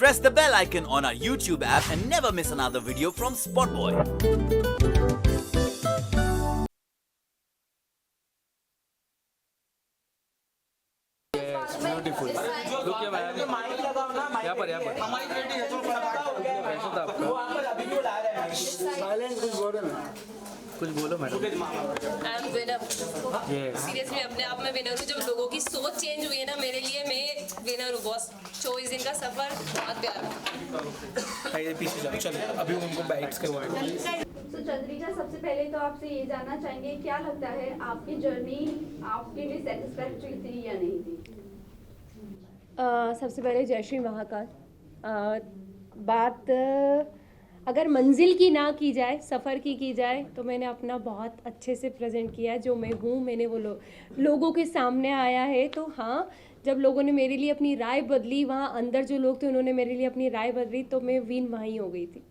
Press the bell icon on our YouTube app and never miss another video from Spotboy. Beautiful look ये भाई यहाँ पर कैसा था आपका कुछ बोलो madam. I am winner. Seriously अपने आप में विनर हूँ। जब लोगों की सोच चेंज हुई है ना मेरे लिए, मैं विनर हूँ बॉस। 24 दिन का सफर बहुत प्यारा। पीछे जाओ चलो अभी उनको बाइट्स करवाएंगे। तो चंद्रिका, सबसे पहले तो आपसे ये जानना चाहेंगे, क्या लगता है आपकी जर्नी आपके लिए सेटिस्फैक्टरी थी या नहीं थी? सबसे पहले जय श्री महाकाल। बात अगर मंजिल की ना की जाए, सफ़र की जाए, तो मैंने अपना बहुत अच्छे से प्रेजेंट किया। जो मैं हूँ मैंने वो लोगों के सामने आया है। तो हाँ, जब लोगों ने मेरे लिए अपनी राय बदली, वहाँ अंदर जो लोग थे उन्होंने मेरे लिए अपनी राय बदली, तो मैं विन वहीं हो गई थी।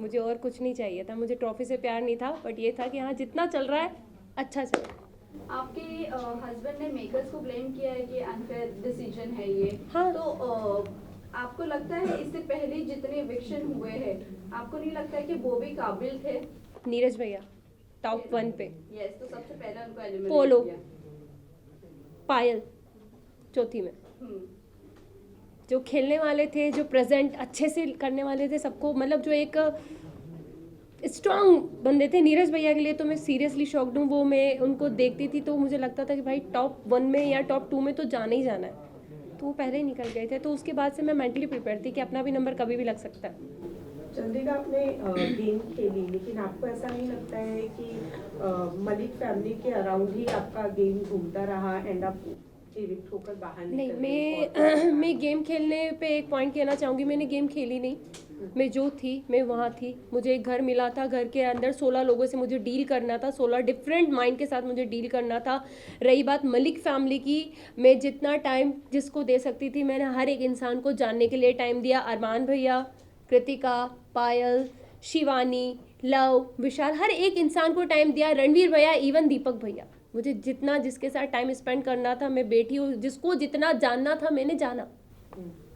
मुझे और कुछ नहीं चाहिए था। मुझे ट्रॉफी से प्यार नहीं था, बट ये था कि हाँ जितना चल रहा है अच्छा चल रहा है। आपके हस्बैंड ने मेकर्स को ब्लेम किया है कि अनफेयर डिसीजन है ये। हाँ। तो आपको लगता है इससे पहले जितने इविक्शन हुए हैं, आपको नहीं लगता है कि वो भी काबिल थे? नीरज भैया टॉप 1 पे। यस, तो सबसे पहले उनको एलिमिनेट पोलो, किया। पायल चौथी में। जो खेलने वाले थे, जो प्रेजेंट अच्छे से करने वाले थे सबको, मतलब जो एक स्ट्रॉन्ग बंदे थे नीरज भैया के लिए, तो मैं सीरियसली शॉक्ड हूँ। वो मैं उनको देखती थी तो मुझे लगता था कि भाई टॉप 1 में या टॉप 2 में तो जाना ही जाना है। तो वो पहले ही निकल गए थे, तो उसके बाद से मैं मेंटली प्रिपेयर थी कि अपना भी नंबर कभी भी लग सकता है। चंद्रिका, आपने गेम खेली, लेकिन आपको ऐसा नहीं लगता है कि मलिक फैमिली के अराउंड ही आपका गेम घूमता रहा एंड आप इविक्ट होकर बाहर नहीं, निकल मैं गेम खेलने पे एक पॉइंट कहना चाहूँगी। मैंने गेम खेली नहीं। मैं जो थी मैं वहाँ थी। मुझे एक घर मिला था, घर के अंदर 16 लोगों से मुझे डील करना था, 16 डिफरेंट माइंड के साथ मुझे डील करना था। रही बात मलिक फैमिली की, मैं जितना टाइम जिसको दे सकती थी मैंने हर एक इंसान को जानने के लिए टाइम दिया। अरमान भैया, कृतिका, पायल, शिवानी, लव, विशाल, हर एक इंसान को टाइम दिया। रणवीर भैया, इवन दीपक भैया, मुझे जितना जिसके साथ टाइम स्पेंड करना था मैं बैठी हूँ। जिसको जितना जानना था मैंने जाना।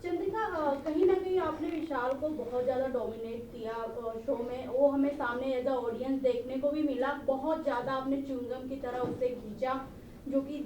चंद्रिका, कहीं ना कहीं आपने विशाल को बहुत ज़्यादा डोमिनेट किया शो में। वो हमें सामने एज अ ऑडियंस देखने को भी मिला। बहुत ज़्यादा आपने च्युइंगम की तरह उसे खींचा, जो कि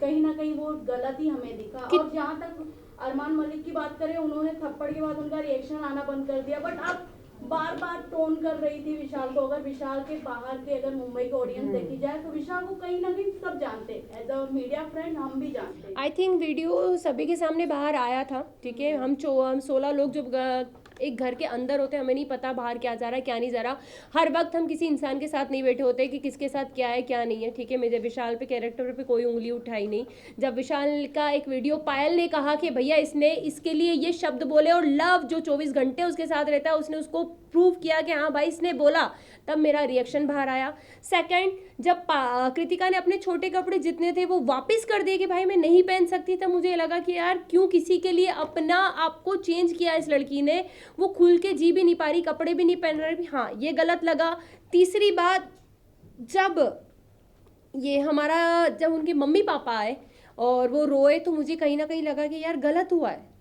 कहीं ना कहीं वो गलत ही हमें दिखा। और जहाँ तक अरमान मलिक की बात करें, उन्होंने थप्पड़ के बाद उनका रिएक्शन आना बंद कर दिया, बट आप बार बार टोन कर रही थी विशाल को। अगर विशाल के बाहर के अगर मुंबई की ऑडियंस देखी जाए तो विशाल को कहीं ना कहीं सब जानते हैं। एज अ मीडिया फ्रेंड हम भी जानते हैं। आई थिंक वीडियो सभी के सामने बाहर आया था, ठीक है। हम 16 लोग जो एक घर के अंदर होते हैं, हमें नहीं पता बाहर क्या जा रहा है क्या नहीं जा रहा। हर वक्त हम किसी इंसान के साथ नहीं बैठे होते कि किसके साथ क्या है क्या नहीं है, ठीक है। मेरे विशाल पे कैरेक्टर पे कोई उंगली उठाई नहीं। जब विशाल का एक वीडियो पायल ने कहा कि भैया इसने इसके लिए ये शब्द बोले, और लव जो 24 घंटे उसके साथ रहता है उसने उसको प्रूव किया कि हाँ भाई इसने बोला, तब मेरा रिएक्शन बाहर आया। सेकंड, जब कृतिका ने अपने छोटे कपड़े जितने थे वो वापस कर दिए कि भाई मैं नहीं पहन सकती, तब मुझे लगा कि यार क्यों किसी के लिए अपना आपको चेंज किया इस लड़की ने। वो खुल के जी भी नहीं पा रही, कपड़े भी नहीं पहन रही। हाँ, ये गलत लगा। तीसरी बात, जब ये हमारा जब उनके मम्मी पापा आए और वो रोए, तो मुझे कहीं ना कहीं लगा कि यार गलत हुआ है।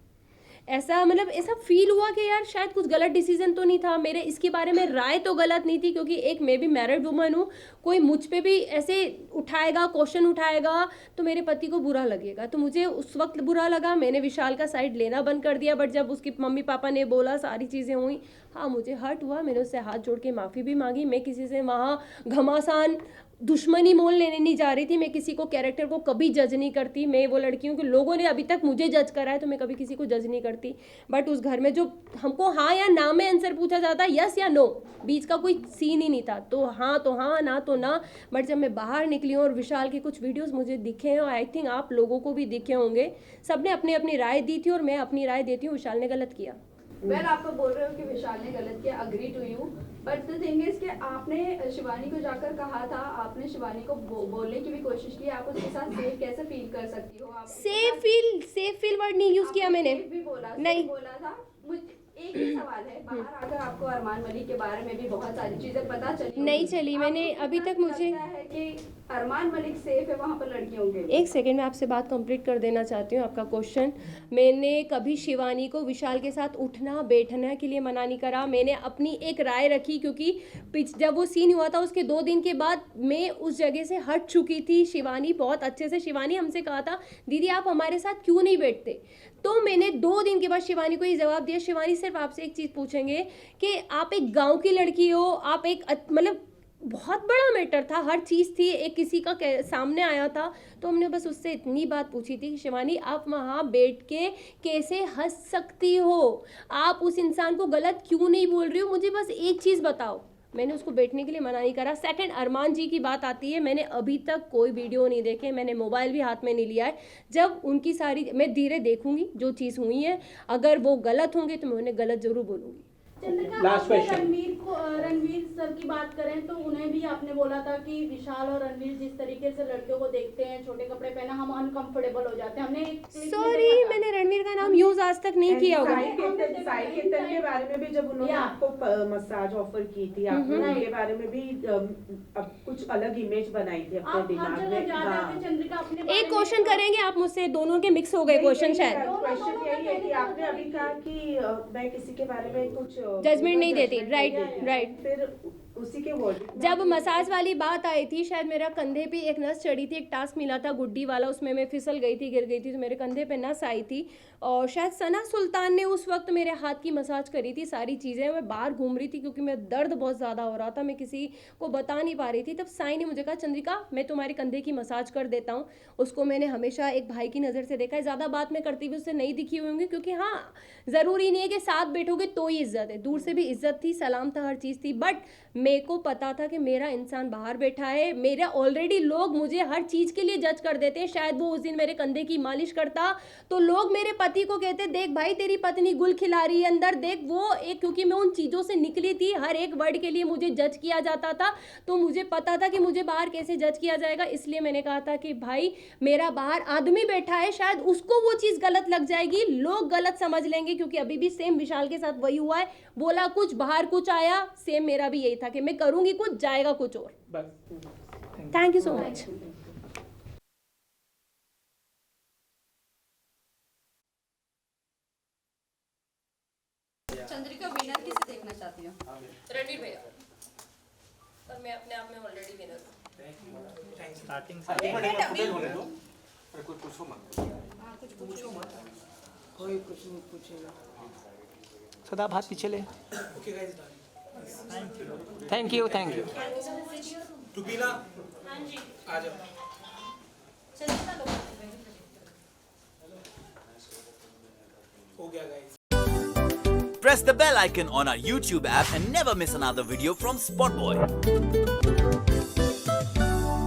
ऐसा मतलब ऐसा फील हुआ कि यार शायद कुछ गलत डिसीजन तो नहीं था मेरे। इसके बारे में राय तो गलत नहीं थी, क्योंकि एक मैं भी मैरिड वुमन हूँ। कोई मुझ पे भी ऐसे उठाएगा, क्वेश्चन उठाएगा, तो मेरे पति को बुरा लगेगा। तो मुझे उस वक्त बुरा लगा, मैंने विशाल का साइड लेना बंद कर दिया। बट जब उसके मम्मी पापा ने बोला, सारी चीज़ें हुई, हाँ मुझे हर्ट हुआ। मैंने उससे हाथ जोड़ के माफ़ी भी मांगी। मैं किसी से वहाँ घमासान दुश्मनी मोल लेने नहीं जा रही थी। मैं किसी को कैरेक्टर को कभी जज नहीं करती। मैं वो लड़की हूँ कि लोगों ने अभी तक मुझे जज करा है, तो मैं कभी किसी को जज नहीं करती। बट उस घर में जो हमको हाँ या ना में आंसर पूछा जाता, यस या नो, बीच का कोई सीन ही नहीं था। तो हाँ, ना तो ना। बट जब मैं बाहर निकली हूँ और विशाल के कुछ वीडियोस मुझे दिखे हैं, और आई थिंक आप लोगों को भी दिखे होंगे, सबने अपनी अपनी राय दी थी और मैं अपनी राय देती हूँ, विशाल ने गलत किया। वेल, आप तो बोल रहे हो कि विशाल ने गलत किया, agree to you, but the thing is कि आपने शिवानी को जाकर कहा था, आपने शिवानी को बोलने की भी कोशिश की, आप उसके साथ सेफ कैसे फील कर सकती हो? आप सेफ फील वर्ड नहीं यूज किया मैंने। भी बोला, नहीं बोला था। एक ही सवाल है, बाहर आकर आपको अरमान मलिक के बारे में भी बहुत सारी चीजें पता चली नहीं चली, मैंने आपको अभी तक मुझे लगता है कि अरमान मलिक सेफ है वहाँ पर लड़कियों के लिए? एक सेकंड में आपसे बात कंप्लीट कर देना चाहती हूँ आपका क्वेश्चन। मैंने कभी शिवानी को विशाल के साथ उठना बैठने के लिए मना नहीं करा। मैंने अपनी एक राय रखी क्योंकि जब वो सीन हुआ था उसके 2 दिन के बाद मैं उस जगह से हट चुकी थी। शिवानी बहुत अच्छे से, शिवानी हमसे कहा था दीदी आप हमारे साथ क्यों नहीं बैठते, तो मैंने 2 दिन के बाद शिवानी को ये जवाब दिया। शिवानी सिर्फ आपसे एक चीज़ पूछेंगे कि आप एक गाँव की लड़की हो, आप एक मतलब बहुत बड़ा मैटर था, हर चीज़ थी, एक किसी का सामने आया था, तो हमने बस उससे इतनी बात पूछी थी कि शिवानी आप वहाँ बैठ के कैसे हंस सकती हो, आप उस इंसान को गलत क्यों नहीं बोल रही हो, मुझे बस एक चीज़ बताओ। मैंने उसको बैठने के लिए मना नहीं करा। सेकंड, अरमान जी की बात आती है, मैंने अभी तक कोई वीडियो नहीं देखे, मैंने मोबाइल भी हाथ में नहीं लिया है। जब उनकी सारी मैं धीरे देखूंगी जो चीज़ हुई है, अगर वो गलत होंगे तो मैं उन्हें गलत जरूर बोलूँगी। चंद्रिका, Last आपने question. रणवीर सर की बात करें तो उन्हें भी आपने बोला था कि विशाल और रणवीर जिस तरीके से लड़कियों को देखते हैं, छोटे कपड़े पहना, हम अनकंफर्टेबल हो जाते हैं। हमने एक clip में सॉरी, देखा था। मैंने रणवीर का नाम यूज आज तक नहीं किया होगा। साई केतन के बारे में भी जब उन्होंने या। आपको मसाज ऑफर की थी, आपने उनके बारे में भी अब कुछ अलग इमेज बनाई थी अपने आप हर दिमाग जगह में। जा रहे हाँ। थे चंद्रिका अपने बारे एक में क्वेश्चन तो- करेंगे आप मुझसे, दोनों के मिक्स हो गए क्वेश्चन शायद। क्वेश्चन यही है कि आपने अभी कहा कि मैं किसी के बारे में कुछ Judgment नहीं देती, judgment right, नहीं देती। right. फिर उसी के वर्डिंग में जब आप- मसाज वाली बात आई थी, शायद मेरा कंधे पे एक नस चढ़ी थी, एक टास्क मिला था गुड्डी वाला, उसमें मैं फिसल गई थी, गिर गई थी, तो मेरे कंधे पे नस आई थी और शायद सना सुल्तान ने उस वक्त मेरे हाथ की मसाज करी थी। सारी चीज़ें मैं बाहर घूम रही थी क्योंकि मैं दर्द बहुत ज़्यादा हो रहा था, मैं किसी को बता नहीं पा रही थी। तब साई ने मुझे कहा चंद्रिका मैं तुम्हारे कंधे की मसाज कर देता हूँ। उसको मैंने हमेशा एक भाई की नज़र से देखा है, ज़्यादा बात मैं करती हुई उससे नहीं दिखी हुई होंगी क्योंकि हाँ ज़रूरी नहीं है कि साथ बैठोगे तो ही इज्जत है, दूर से भी इज्जत थी, सलाम था, हर चीज़ थी। बट मेरे को पता था कि मेरा इंसान बाहर बैठा है, मेरा ऑलरेडी लोग मुझे हर चीज़ के लिए जज कर देते हैं। शायद वो उस दिन मेरे कंधे की मालिश करता तो लोग मेरे पति को कहते देख भाई तेरी पत्नी गुल खिला रही है अंदर देख, वो एक क्योंकि मैं उन चीज़ों से निकली थी, हर एक वर्ड के लिए मुझे जज किया जाता था, तो मुझे पता था कि मुझे बाहर कैसे जज किया जाएगा। इसलिए मैंने कहा था कि भाई मेरा बाहर आदमी बैठा है, शायद उसको वो चीज़ गलत लग जाएगी, लोग गलत समझ लेंगे, क्योंकि अभी भी सेम विशाल के साथ वही हुआ है, बोला कुछ बाहर कुछ आया, सेम मेरा भी यही था कि मैं करूँगी कुछ जाएगा कुछ और। बस thank you so much. Chandrika winner किसे देखना चाहती हो? रणवीर भैया, और मैं अपने आप में ऑलरेडी विनर हूँ। स्टार्टिंग कोई कुछ नहीं पूछेगा। सदा हाथ पीछे ले। Thank you thank you. Rubina आ जाओ। हो गया guys. Press the bell icon on our YouTube app and never miss another video from Spotboy.